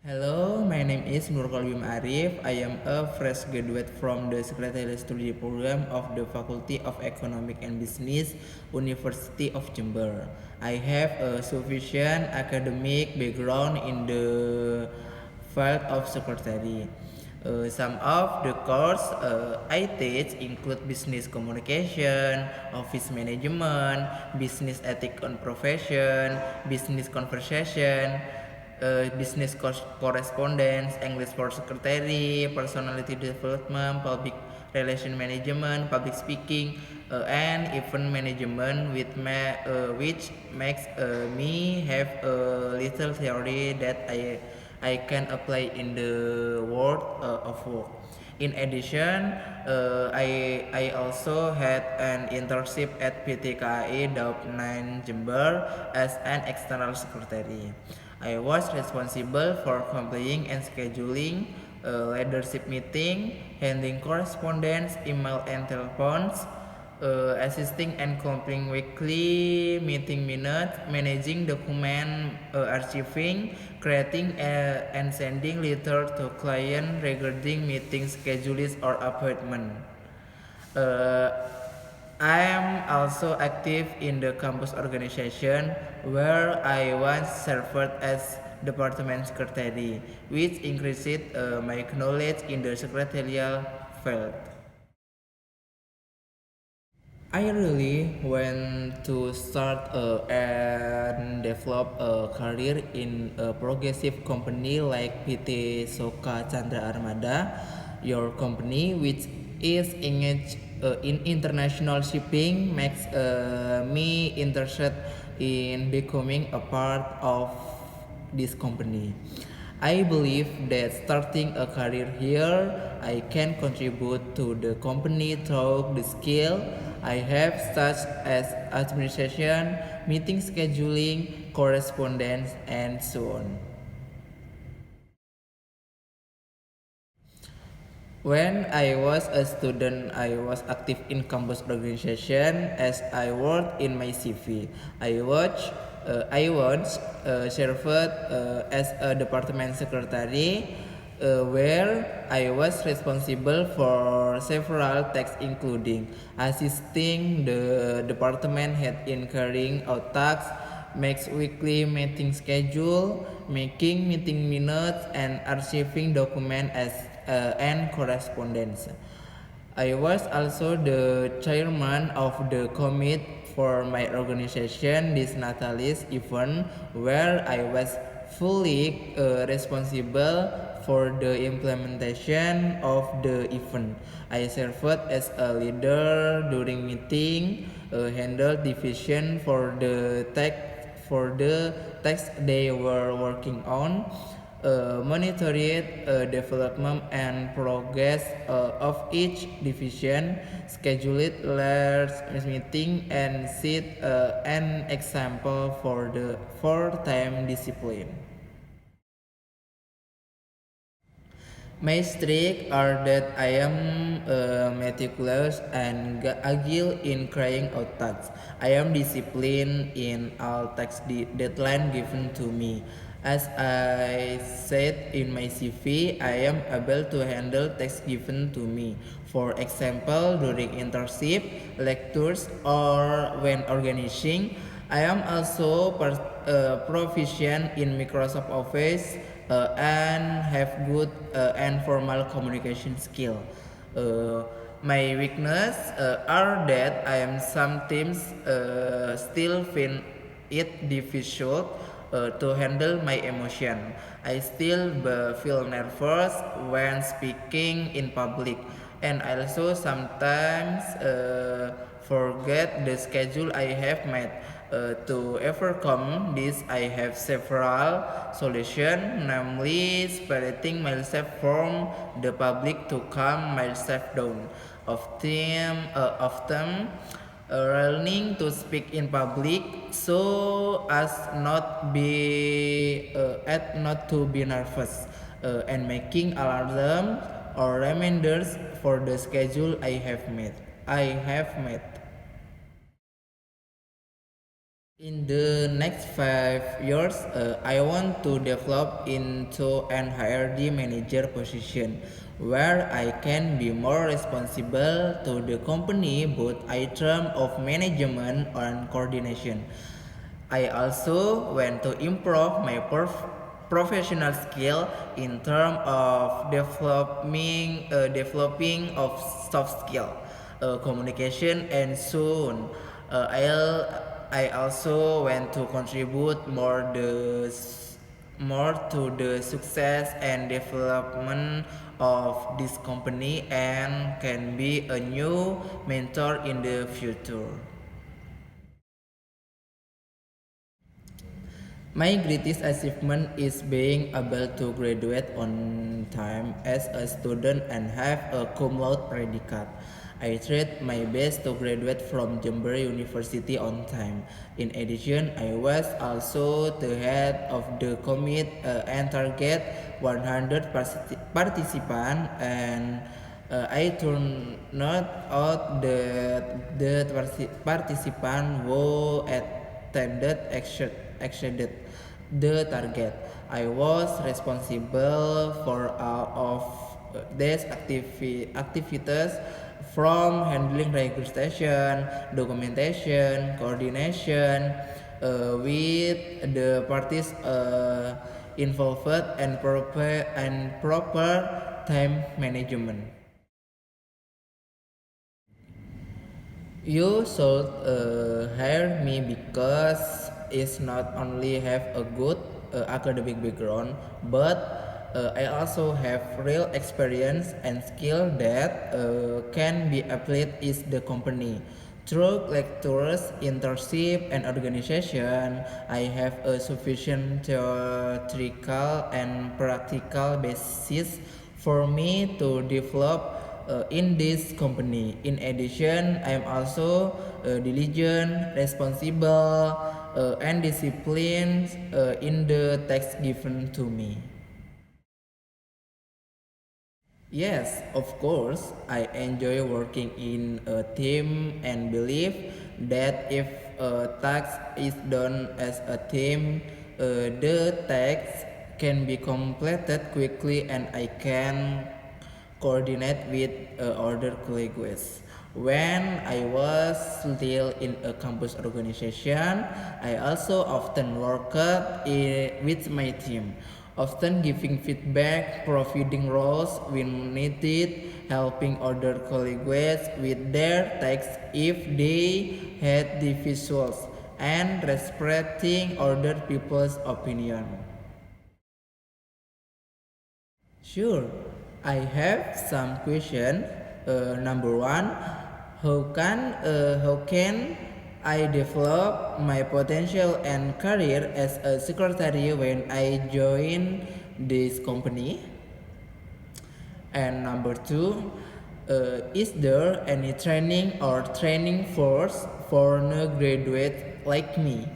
Hello, my name is Nur Kolbim Arif. I am a fresh graduate from the Secretariat Study Program of the Faculty of Economic and Business, University of Jember. I have a sufficient academic background in the field of secretary. Some of the course I teach include business communication, office management, business ethics and profession, business conversation, business correspondence, English for secretary, personality development, public relation management, public speaking, and event management, which makes me have a little theory that I can apply in the world of work. In addition, I also had an internship at PT KAI Daup 9 Jember as an external secretary. I was responsible for complying and scheduling leadership meeting, handling correspondence, email and telephones, assisting and completing weekly meeting minutes, managing document archiving, creating and sending letter to client regarding meeting schedules or appointment. Uh, I am also active in the campus organization where I once served as department secretary, which increased my knowledge in the secretarial field. I really want to start and develop a career in a progressive company like PT Soka Chandra Armada, your company, which is engaged in international shipping, makes me interested in becoming a part of this company. I believe that starting a career here, I can contribute to the company through the skill I have, such as administration, meeting scheduling, correspondence, and so on. When I was a student, I was active in campus organization as I worked in my CV. I once served as a department secretary where I was responsible for several tasks including assisting the department head in carrying out tasks, makes weekly meeting schedule, making meeting minutes, and archiving document and correspondence. I was also the chairman of the committee for my organization this Natalis event where I was fully responsible for the implementation of the event. I served as a leader during meeting, handled division for the text they were working on, monitored development and progress of each division, scheduled large meeting, and set an example for the for-time discipline. My strengths are that I am meticulous and agile in carrying out tasks. I am disciplined in all tasks deadline given to me. As I said in my CV, I am able to handle tasks given to me. For example, during internship, lectures, or when organizing, I am also proficient in Microsoft Office and have good and formal communication skill. Uh, my weakness are that I am sometimes still find it difficult to handle my emotion. I still feel nervous when speaking in public, and I also sometimes forget the schedule I have made. To overcome this, I have several solutions, namely separating myself from the public to calm myself down. Often learning to speak in public so as not to be nervous, and making alarm or reminders for the schedule I have made. In the next 5 years, I want to develop into an HRD manager position where I can be more responsible to the company both in terms of management and coordination. I also want to improve my professional skill in terms of developing of soft skill, communication, and soon I also want to contribute more to the success and development of this company and can be a new mentor in the future. My greatest achievement is being able to graduate on time as a student and have a cum laude predicate. I tried my best to graduate from Jember University on time. In addition, I was also the head of the committee and target 100 participants and I turned out that the participant who attended exceeded the target. I was responsible for all of these activities from handling registration, documentation, coordination with the parties involved and proper time management. You should hire me because it's not only have a good academic background, but I also have real experience and skill that can be applied in the company. Through lectures, internship, and organization, I have a sufficient theoretical and practical basis for me to develop in this company. In addition, I am also diligent, responsible, and disciplined in the tasks given to me. Yes, of course, I enjoy working in a team and believe that if a task is done as a team, the task can be completed quickly and I can coordinate with other colleagues. When I was still in a campus organization, I also often worked with my team, often giving feedback, providing roles when needed, helping other colleagues with their tasks if they had the visuals, and respecting other people's opinion. Sure, I have some question. Number one, how can I develop my potential and career as a secretary when I join this company? And number two, is there any training or training course for new graduate like me?